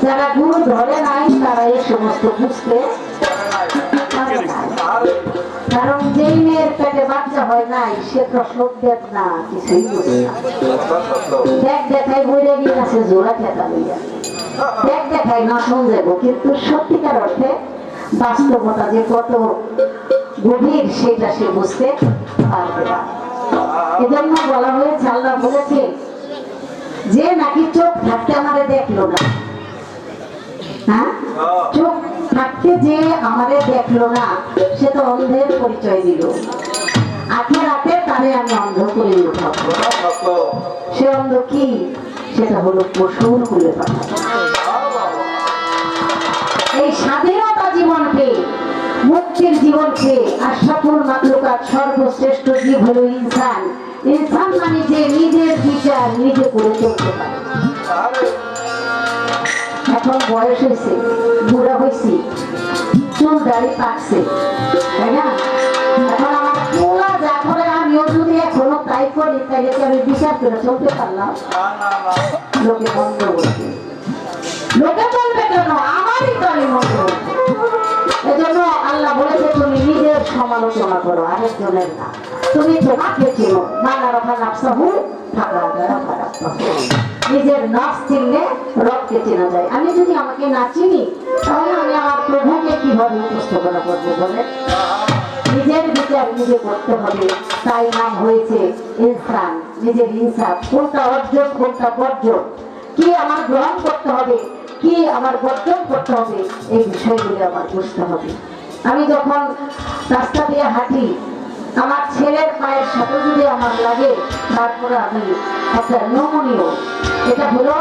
যারা গুরু ধরে নাই তারা এই সমস্ত বুঝতে পারে না। কারণ যেই মেয়ের পেটে বাচ্চা হয় নাই সে তো সত্যের না কিছুই বুঝে না। দেখ দেখাই বইরে নিয়ে আছে জোড়া খেতা লইয়া, দেখ দেখাই না শুনবো, কিন্তু সত্যিকার অর্থে বাস্তবতা যে কত গভীর সেটা সে বুঝতে পারবে না। এজন্য বলা হয়েছে, আল্লাহ বলেছে যে নাকি চোখ থাকতে আমারে দেখলো না, হ্যাঁ চোখ থাকতে যে আমারে দেখলো না সে তো অন্ধের পরিচয় দিল। আখের রাতে তারে আমি অন্ধ করে উঠাবো। সে অন্ধ কি? সেটা হলো পশুর খুলে পাঠাবো। এই স্বাধীনতা জীবনকে, মুক্তির জীবনকে, আশরাফুল মাখলুকাত সর্বশ্রেষ্ঠ জীব হলো ইনসান। ইনসান মানে যে নিজের বিচার নিজে করে চলতে পারে। এখন বয়স হয়েছে, বুড়া হয়েছি, চুল দাড়ি পাকছে, তাই না? এখন আমার পোলা যা করে আমিও যদি এখনো তাই করি তাইলে কি আমি বিচার করে চলতে পারলাম? লোকে বন্ধ বলবে, লোকে বলবে কেন? আমারই তো আমি মন্দ বলবো। এজন্য আল্লাহ বলেছে তুমি নিজের সমালোচনা করো, আরেকজনের না। তুমি তোমাকে চেনো, মানা রাখা নাফসাহু থাকা খারাপ। নিজের নফস চিনলে রবকে চেনা যায়। আমি যদি আমাকে না চিনি তাহলে আমি আমার প্রভুকে কিভাবে উপস্থাপনা করবো বলে? নিজের বিচার নিজে করতে হবে, তাই নাম হয়েছে ইনসান। নিজের ইনসাফ, কোনটা অর্জন কোনটা বর্জন, কি আমার গ্রহণ করতে হবে কি আমার বর্জন করতে হবে, এই বিষয়গুলি আমার বুঝতে হবে। আমি যখন রাস্তা দিয়ে হাঁটি, আমার ছেলের পায়ের সাথে যদি আমার লাগে, তারপরে আমি একটা নমনীয়, এটা হলো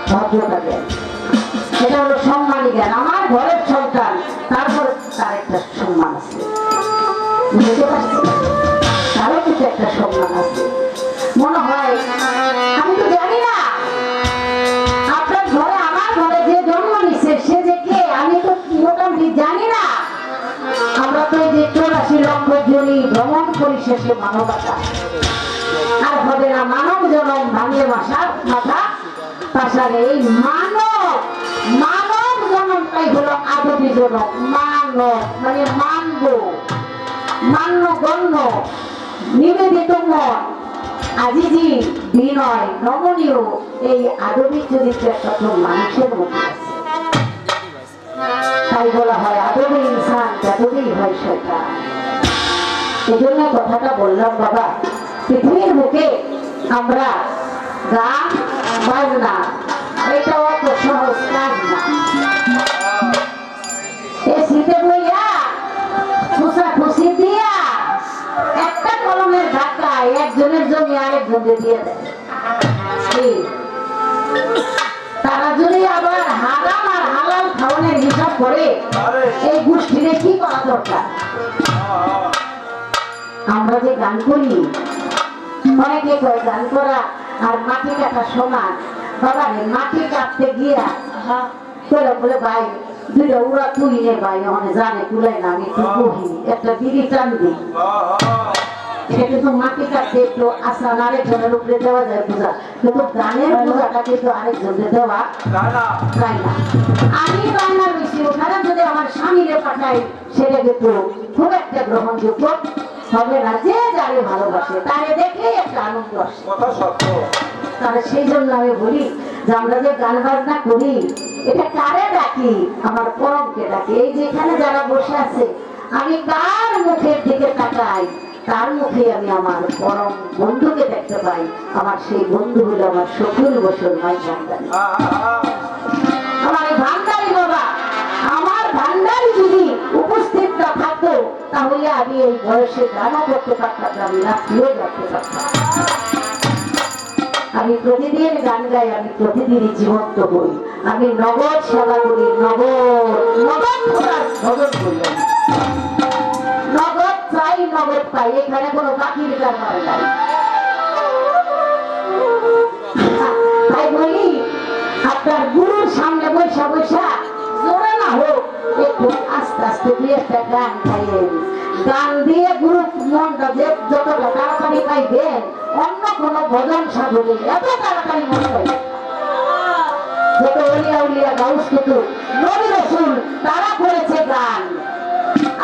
ভদ্রতা জ্ঞান, এটা হলো সম্মানী জ্ঞান। আমার ঘরের সন্তান, তারপরে তার একটা সম্মান আছে, বুঝতে পারছি? তারও কিন্তু একটা সম্মান আছে। মনে হয় আমি তো জানি না আপনার ঘরে আমার ঘরে যে জন্ম নিচ্ছে সে যে কে, আমি তো মোটামুটি জানি না। আমরা তো এই যে 84 লক্ষ জনই ভ্রমণ করি শেষে মানবতা, আর হবে না মানব জনম ভাঙে মাথা পাশারে। এই মানব জনমটাই হলো আদবি জনম। মানব মানে মান্য গণ্য, নিবেদিত মন, আজিজি, বিনয়, নমনীয়, এই আদবি চরিত্র একটা মানুষের মধ্যে আছে। তাই বলা হয় আদবি ইনসান যতই হয় শয়তান। এই জন্য কথাটা বললাম বাবা, পৃথিবীর বুকে আমরা গান বাজনা এটা অত সহজ কাজ না। এই শীতে বইয়া খুশা খুশি দিয়া একটা কলমের ধাক্কায় একজনের জমি আরেকজনকে দিয়ে দেয়। তারা যদি আবার হারাম আর হালাল খাওয়ানোর হিসাব করে, এই গোষ্ঠীরে কি করা দরকার? আমরা যে গান করি, অনেকে কয় গান করা আর মাটি কাটা সমান। বাবা রে, মাটি কাটতে গিয়া বলে ভাই দুইটা উড়া তুই নে ভাই, মানে জানে কুলাই না, আমি একটু কহি একটা বিড়ি টান দিই। এটা কিন্তু মাটি কাটতে একটু আসান আরেকজনের উপরে দেওয়া যায় বোঝা, কিন্তু গানের বোঝাটা কিন্তু আরেকজনের দেওয়া যায় না। আমি বাংলার বেশি ওখানে যদি আমার স্বামীরে পাঠাই, সেটা কিন্তু খুব একটা গ্রহণযোগ্য হবে না। যে যারে ভালোবাসে তারে দেখেই একটা আনন্দ আসে। তাহলে সেই জন্য আমি বলি যে আমরা যে গান বাজনা করি, এটা কারে ডাকি? আমার পরমকে ডাকি। এই যেখানে যারা বসে আছে, আমি কার মুখের দিকে তাকাই, তার মুখে আমি আমার পরম বন্ধুকে দেখতে পাই। আমার সেই বন্ধু হলো আমার শফিউল বসর মাই ভান্ডারী। আমার ভান্ডারী বাবা, আমার ভান্ডারী যদি উপস্থিত না থাকতো তাহলে আমি এই বয়সে গানও করতে পারতাম না, আমি নাচতেও করতে পারতাম। আমি প্রতিদিন গান গাই, আমি প্রতিদিনই জীবন্ত হই, আমি নগদ সেবা করি, নগদ করি, নগদ চাই নগদ পাই। এখানে কোনো বাকির কারবার নাই। তাই বলি আপনার গুরুর সামনে বৈশা বৈশা জোরে না হোক, একটু আস্তে আস্তে দিয়ে একটা গান গাইলেন। গান দিয়ে গুরু মনটা যে যতটা তাড়াতাড়ি পাইবেন, অন্য কোনো ভজন সাধনে এত তাড়াতাড়ি মন পাইবে। যত অলিয়া উলিয়া গাউস কুতুব নবী রাসূল তারা করেছে গান,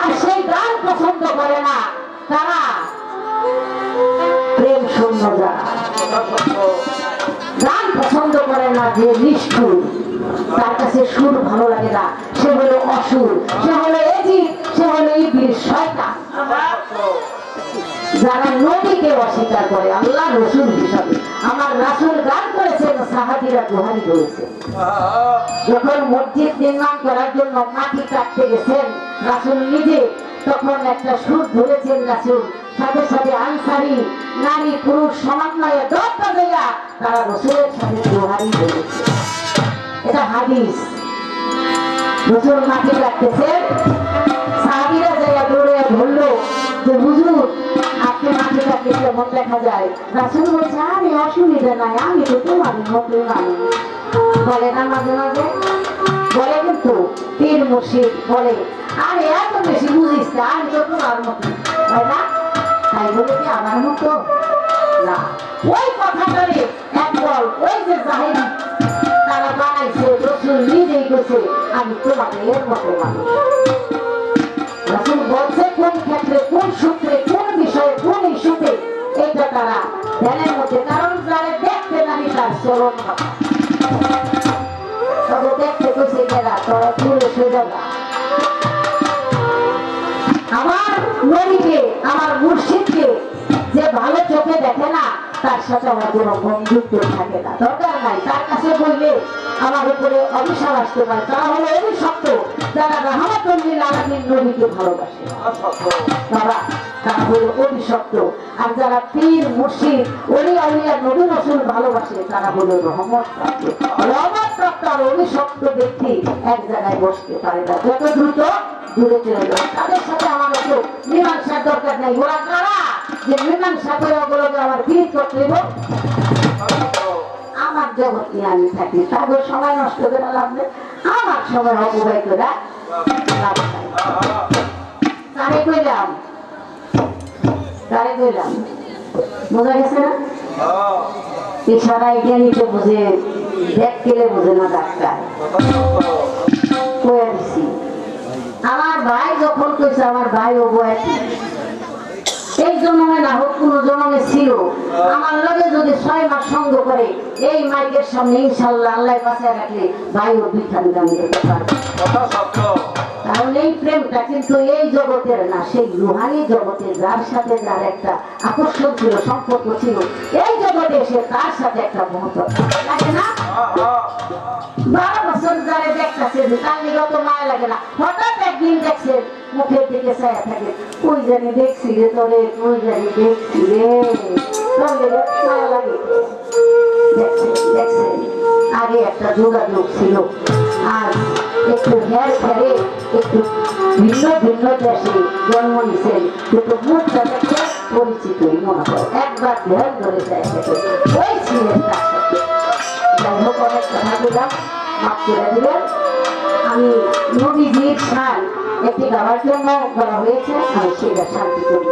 আর সেই গান পছন্দ করে না তারা প্রেম শূন্য যারা গান পছন্দ করে না, যে নিষ্ঠুর, তার কাছে সুর ভালো লাগে না, সে হলো অসুর, সে হলো এজিদ, সে হলো ইবলিস শয়তান। যারা নবীকে অস্বীকার করে আল্লাহ রসুল হিসাবে, আমার রাসূল গান করেছেন, সাহাবীরা দোহারি করেছে। যখন মসজিদ নির্মাণ করার জন্য মাটি কাটতে গেছেন রাসূল নিজে, তখন একটা সুর ধরেছেন রাসূল, সাথে সাথে আনসারী নারী পুরুষ সমন্বয়ে দরজা দেয়া তারা রসুলের সাথে দোহারি করেছে। এটা হাদিস। রসুল মাটি কাটতেছেন, সাহাবীরা যাইয়া দৌড়ে ধরলো যে হুজুর আপনি মাটি কাটতে কেমন দেখা যায়? রাসূল বলছে আরে অসুবিধা নাই, আমি তো তোমার মতোই মানুষ। বলে না মাঝে মাঝে, বলে কিন্তু পীর মুর্শিদ বলে আরে এত বেশি বুঝিস না, আমি তো তোমার মতো, তাই না? তাই বলে কি আমার মতো না? ওই কথাটারে একদল ওই যে জাহেরি তারা বানাইছে, রসুল নিজেই গেছে আমি তোমাদের এর মতো মানুষ। রাসূল বলছে কোন ক্ষেত্রে, কোন সূত্রে, কোন বিষয়ে, কোন ইস্যুতে, এটা তারা ধ্যানের মধ্যে, কারণ যারা দেখতে নামি তার চরণ কথা তবে দেখতে কইছে গেলা তোরা দূরে সরে যাবা। আমার নবীকে, আমার মুর্শিদকে যে ভালো চোখে দেখে না, তার সাথে আমার কোনো বন্ধুত্ব থাকে না, দরকার নাই। তার কাছে বললে আমার উপরে অভিশাপ আসতে পারে। তারা হলো অভিশপ্ত যারা রাহমাতুল লিল আলামিন নবীকে ভালোবাসে, তারা তারা হলো অভিশপ্ত। আর যারা পীর মুর্শিদ ওলি আউলিয়া নবী রাসূল ভালোবাসে, তারা হলো রহমত প্রাপ্ত। রহমত প্রাপ্ত আর অভিশপ্ত ব্যক্তি এক জায়গায় বসতে পারে না, যত দ্রুত দূরে চলে যায়। তাদের সাথে আমার তো মীমাংসার দরকার নাই। ওরা কারা যে মীমাংসা করে ওগুলোকে আমার বিরোধ করতে দেব? আমার জগৎ নিয়ে আমি থাকি, তাদের সময় নষ্ট করে লাভ নেই, আমার সময় অপব্যয় করে লাভ নাই। তারে কইলাম, তারে কইলাম, বোঝা গেছে না? ইশারা জ্ঞানীকে বুঝে, দেখলে বুঝে না ডাক্তার। কয়ে দিছি আমার ভাই যখন কইছে, আমার ভাই ও বয়স এই জন্মে না হোক কোন জন্মে ছিল, আমার লগে যদি 6 মাস সঙ্গ করে এই মাইকের সামনে ইনশাআল্লাহ আল্লাহ বাঁচিয়ে রাখলে ভাই ও বিঠান গান করতে পারবে। কারণ এই প্রেমটা কিন্তু এই জগতের না, সেই রুহানি জগতে যার সাথে যার একটা আকর্ষণ ছিল, সম্পর্ক ছিল, এই জগতে এসে তার সাথে একটা মহত্ব লাগে না? 12 বছর যারা দেখতেছে তার নিয়ে অত মায়া লাগে না, হঠাৎ একদিন দেখছে মুখের দিকে ছায়া থাকে, ওই জানি দেখছি রে তোরে, ওই জানি দেখছি রে, মায়া লাগে। দেখছেন দেখছেন আগে একটা যোগাযোগ ছিল, আর একটু হের ফেরে একটু ভিন্ন ভিন্ন দেশে জন্ম নিছেন, কিন্তু মুখটা দেখে পরিচিতই মনে হয়, একবার ধ্যান ধরে যায় ওই ছিলেন তার সাথে। যাই হোক অনেক কথা দিলাম, মাফ করে দিলেন। আমি নবীজির শান একটি গাওয়ার জন্য বলা হয়েছে, আমি সেটা শান্তি করি।